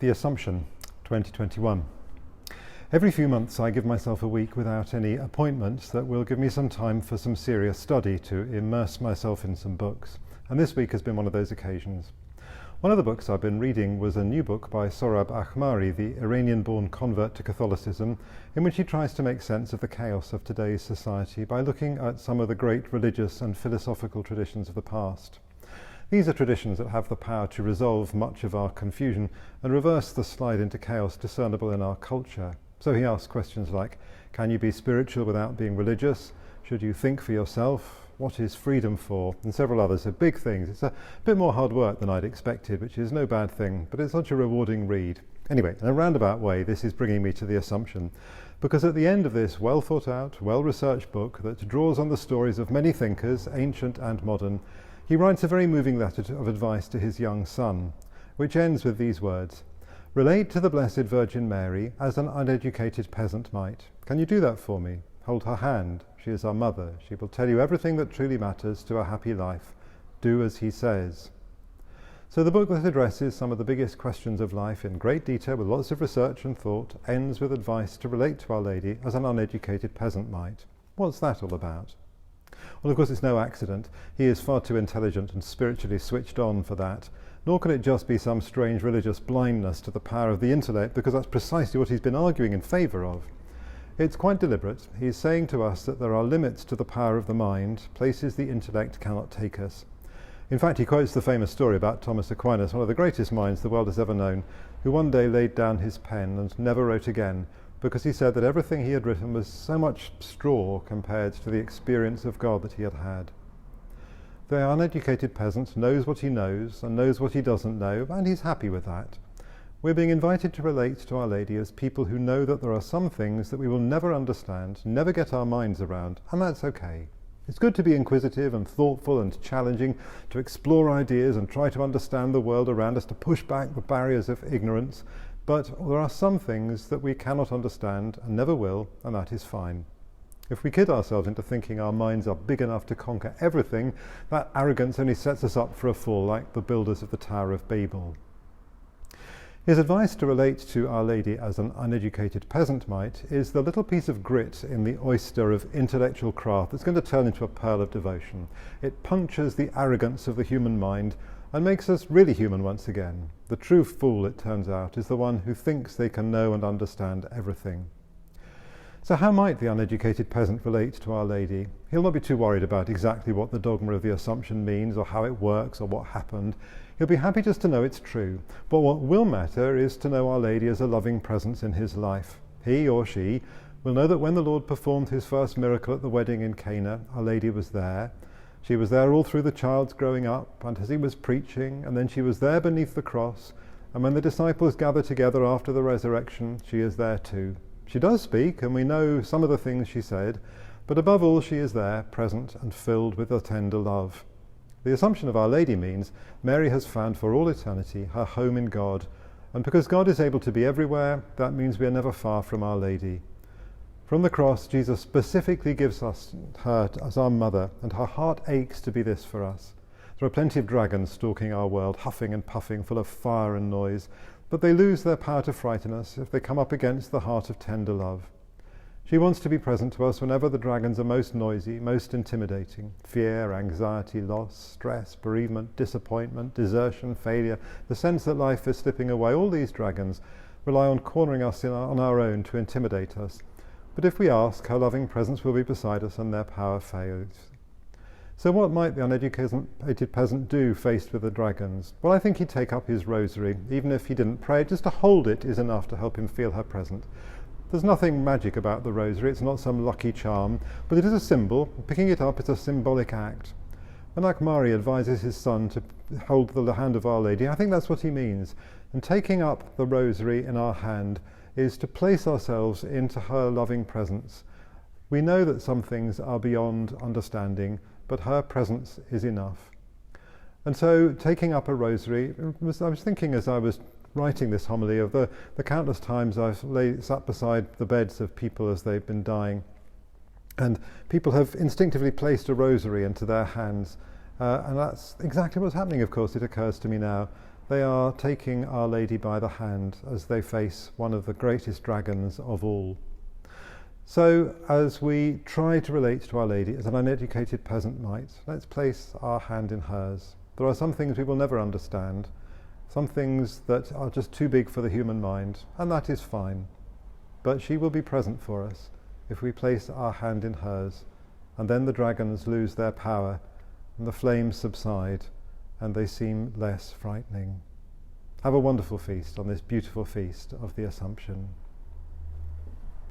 The Assumption, 2021. Every few months I give myself a week without any appointments that will give me some time for some serious study to immerse myself in some books. And this week has been one of those occasions. One of the books I've been reading was a new book by Sohrab Ahmari, the Iranian-born convert to Catholicism, in which he tries to make sense of the chaos of today's society by looking at some of the great religious and philosophical traditions of the past. These are traditions that have the power to resolve much of our confusion and reverse the slide into chaos discernible in our culture. So he asks questions like, can you be spiritual without being religious? Should you think for yourself? What is freedom for? And several others are big things. It's a bit more hard work than I'd expected, which is no bad thing, but it's such a rewarding read. Anyway, in a roundabout way, this is bringing me to The Assumption, because at the end of this well thought out, well-researched book that draws on the stories of many thinkers, ancient and modern, he writes a very moving letter of advice to his young son, which ends with these words: relate to the Blessed Virgin Mary as an uneducated peasant might. Can you do that for me? Hold her hand. She is our mother. She will tell you everything that truly matters to a happy life. Do as he says. So the book that addresses some of the biggest questions of life in great detail with lots of research and thought ends with advice to relate to Our Lady as an uneducated peasant might. What's that all about? Well, of course, it's no accident. He is far too intelligent and spiritually switched on for that. Nor can it just be some strange religious blindness to the power of the intellect, because that's precisely what he's been arguing in favour of. It's quite deliberate. He's saying to us that there are limits to the power of the mind, places the intellect cannot take us. In fact, he quotes the famous story about Thomas Aquinas, one of the greatest minds the world has ever known, who one day laid down his pen and never wrote again, because he said that everything he had written was so much straw compared to the experience of God that he had had. The uneducated peasant knows what he knows and knows what he doesn't know, and he's happy with that. We're being invited to relate to Our Lady as people who know that there are some things that we will never understand, never get our minds around, and that's okay. It's good to be inquisitive and thoughtful and challenging, to explore ideas and try to understand the world around us, to push back the barriers of ignorance, but there are some things that we cannot understand and never will, and that is fine. If we kid ourselves into thinking our minds are big enough to conquer everything, that arrogance only sets us up for a fall like the builders of the Tower of Babel. His advice to relate to Our Lady as an uneducated peasant might is the little piece of grit in the oyster of intellectual craft that's going to turn into a pearl of devotion. It punctures the arrogance of the human mind and makes us really human once again. The true fool, it turns out, is the one who thinks they can know and understand everything. So how might the uneducated peasant relate to Our Lady? He'll not be too worried about exactly what the dogma of the Assumption means or how it works or what happened. He'll be happy just to know it's true. But what will matter is to know Our Lady as a loving presence in his life. He or she will know that when the Lord performed his first miracle at the wedding in Cana, Our Lady was there. She was there all through the child's growing up and as he was preaching, and then she was there beneath the cross. And when the disciples gather together after the resurrection, she is there too. She does speak, and we know some of the things she said, but above all she is there, present and filled with a tender love. The Assumption of Our Lady means Mary has found for all eternity her home in God, and because God is able to be everywhere, that means we are never far from Our Lady. From the cross, Jesus specifically gives us her as our mother, and her heart aches to be this for us. There are plenty of dragons stalking our world, huffing and puffing, full of fire and noise, but they lose their power to frighten us if they come up against the heart of tender love. She wants to be present to us whenever the dragons are most noisy, most intimidating. Fear, anxiety, loss, stress, bereavement, disappointment, desertion, failure, the sense that life is slipping away, all these dragons rely on cornering us on our own to intimidate us. But if we ask, her loving presence will be beside us and their power fails. So what might the uneducated peasant do faced with the dragons? Well, I think he'd take up his rosary. Even if he didn't pray, just to hold it is enough to help him feel her presence. There's nothing magic about the rosary, it's not some lucky charm, but it is a symbol. Picking it up is a symbolic act. When Ahmari advises his son to hold the hand of Our Lady, I think that's what he means. And taking up the rosary in our hand is to place ourselves into her loving presence. We know that some things are beyond understanding, but her presence is enough. And so taking up a rosary, I was thinking as I was writing this homily of the countless times I've sat beside the beds of people as they've been dying, and people have instinctively placed a rosary into their hands, and that's exactly what's happening, of course, it occurs to me now. They are taking Our Lady by the hand as they face one of the greatest dragons of all. So, as we try to relate to Our Lady as an uneducated peasant might, let's place our hand in hers. There are some things we will never understand, some things that are just too big for the human mind, and that is fine. But she will be present for us if we place our hand in hers, and then the dragons lose their power, and the flames subside, and they seem less frightening. Have a wonderful feast on this beautiful feast of the Assumption.